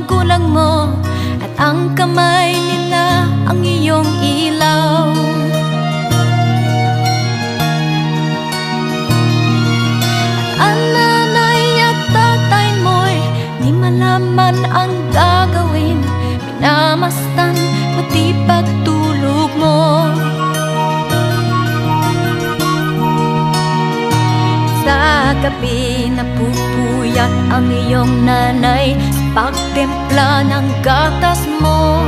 magulang mo, at ang kamay nila ang iyong ilaw. At ang nanay at tatay mo'y di malaman ang gagawin, minamastan pati pagtulog mo. Sa gabi napupuyat ang iyong nanay sa pagtimpla ng gatas mo.